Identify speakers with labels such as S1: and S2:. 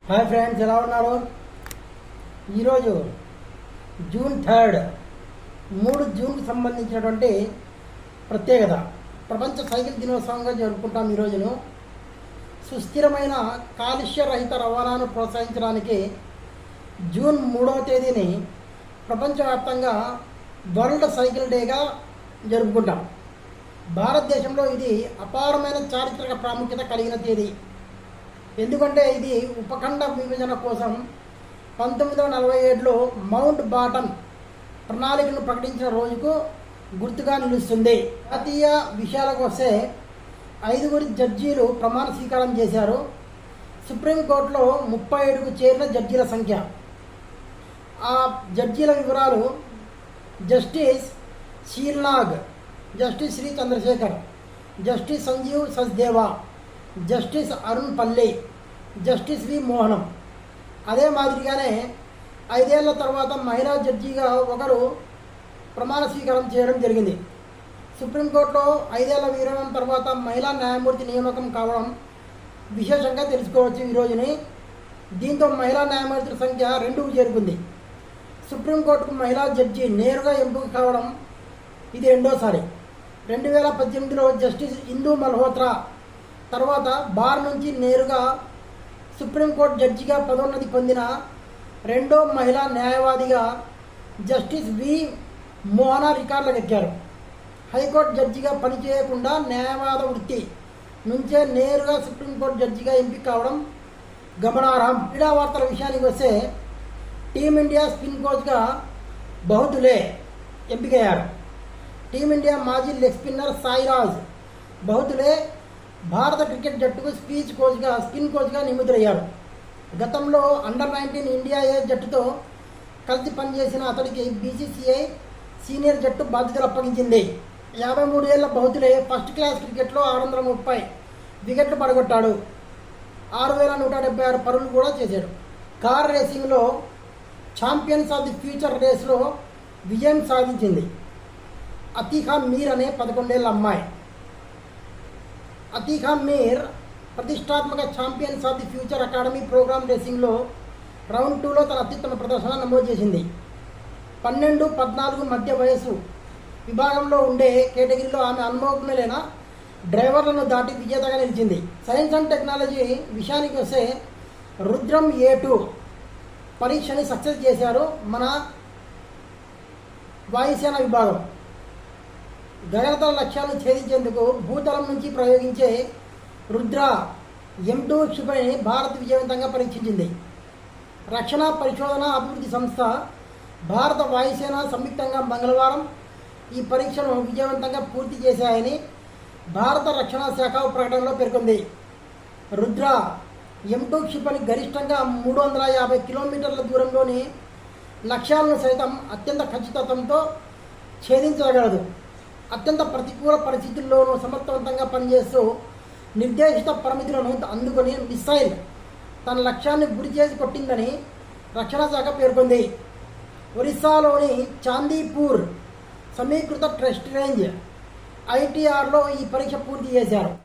S1: Hi friends, ఎలా ఉన్నారు? ఈరోజు జూన్ 3 3 జూన్కి సంబంధించినటువంటి ప్రత్యేకత ప్రపంచ సైకిల్ దినోత్సవంగా జరుపుకుంటాం. ఈ రోజును సుస్థిరమైన కాలుష్య రహిత రవాణాను ప్రోత్సహించడానికి జూన్ 3వ తేదీని ప్రపంచవ్యాప్తంగా వరల్డ్ సైకిల్ డేగా జరుపుకుంటాం. భారతదేశంలో ఇది అపారమైన చారిత్రక ప్రాముఖ్యత కలిగిన తేదీ. ఎందుకంటే ఇది ఉపఖండ విభజన కోసం 1947లో మౌంట్ బాటన్ ప్రణాళికను ప్రకటించిన రోజుకు గుర్తుగా నిలుస్తుంది. జాతీయ విషయాలకు వస్తే 5 జడ్జీలు ప్రమాణ స్వీకారం చేశారు. సుప్రీంకోర్టులో 37కు చేరిన జడ్జీల సంఖ్య. ఆ జడ్జీల వివరాలు: justice Sheelnag, justice Sri Chandrasekhar, justice Sanjeev Sachdeva, justice Arun Palli, justice వి మోహనం. అదే మాదిరిగానే 5 ఏళ్ల తర్వాత మహిళా జడ్జిగా ఒకరు ప్రమాణ స్వీకారం చేయడం జరిగింది. సుప్రీంకోర్టులో 5 ఏళ్ల విరామం తర్వాత మహిళా న్యాయమూర్తి నియామకం కావడం విశేషంగా తెలుసుకోవచ్చు ఈ రోజుని. దీంతో మహిళా న్యాయమూర్తుల సంఖ్య 2కు చేరుకుంది. సుప్రీంకోర్టుకు మహిళా జడ్జి నేరుగా ఎంపిక కావడం ఇది రెండోసారి. 2018లో జస్టిస్ ఇందూ మల్హోత్రా తర్వాత బార్ నుంచి నేరుగా సుప్రీంకోర్టు జడ్జిగా పదోన్నతి పొందిన రెండో మహిళా న్యాయవాదిగా జస్టిస్ వి మోహన రికార్డులకు ఎక్కారు. హైకోర్టు జడ్జిగా పనిచేయకుండా న్యాయవాద వృత్తి నుంచే నేరుగా సుప్రీంకోర్టు జడ్జిగా ఎంపిక కావడం గమనార్హం. క్రీడా వార్తల విషయానికి వస్తే టీమిండియా స్పిన్ కోచ్గా బహుతులే ఎంపికయ్యారు. టీమిండియా మాజీ లెగ్ స్పిన్నర్ సాయిరాజ్ బహుతులే భారత క్రికెట్ జట్టుకు స్పిన్ కోచ్గా నియమితులయ్యారు. గతంలో అండర్-19 ఇండియా ఏ జట్టుతో కలిసి పనిచేసిన అతడికి బీసీసీఐ సీనియర్ జట్టు బాధ్యతలు అప్పగించింది. 53 ఏళ్ల బహుతులే ఫస్ట్ క్లాస్ క్రికెట్లో 630 వికెట్లు పడగొట్టాడు. 6176 పరుగులు కూడా చేశాడు. కార్ రేసింగ్లో ఛాంపియన్స్ ఆఫ్ ది ఫ్యూచర్ రేస్లో విజయం సాధించింది అతీఖా మీర్ అనే 11 ఏళ్ల అమ్మాయి. అతీఖా మీర్ ప్రతిష్టాత్మక champions of the future academy programme రేసింగ్లో రౌండ్ 2లో తన అత్యుత్తమ ప్రదర్శన నమోదు చేసింది. 12-14 మధ్య వయసు విభాగంలో ఉండే కేటగిరీలో ఆమె అనుభవజ్ఞులైన డ్రైవర్లను దాటి విజేతగా నిలిచింది. సైన్స్ అండ్ టెక్నాలజీ విషయానికి వస్తే రుద్రం A2 పరీక్షని సక్సెస్ చేశారు మన వాయుసేన విభాగం. గగనతల లక్ష్యాలను ఛేదించేందుకు భూతలం నుంచి ప్రయోగించే రుద్ర M2 క్షిపణిని భారత్ విజయవంతంగా పరీక్షించింది. రక్షణ పరిశోధన అభివృద్ధి సంస్థ, భారత వాయుసేన సంయుక్తంగా మంగళవారం ఈ పరీక్షను విజయవంతంగా పూర్తి చేశాయని భారత రక్షణ శాఖ ప్రకటనలో పేర్కొంది. రుద్ర M2 క్షిపణి గరిష్టంగా 350 కిలోమీటర్ల దూరంలోని లక్ష్యాలను సైతం అత్యంత ఖచ్చితత్వంతో ఛేదించగలదు. అత్యంత ప్రతికూల పరిస్థితుల్లోనూ సమర్థవంతంగా పనిచేస్తూ నిర్దేశిత పరిమితులను అందుకొని మిస్సైల్ తన లక్ష్యాన్ని గురి చేసి కొట్టిందని రక్షణ శాఖ పేర్కొంది. ఒరిస్సాలోని చాందీపూర్ సమీకృత టెస్ట్ రేంజ్ ITRలో ఈ పరీక్ష పూర్తి చేశారు.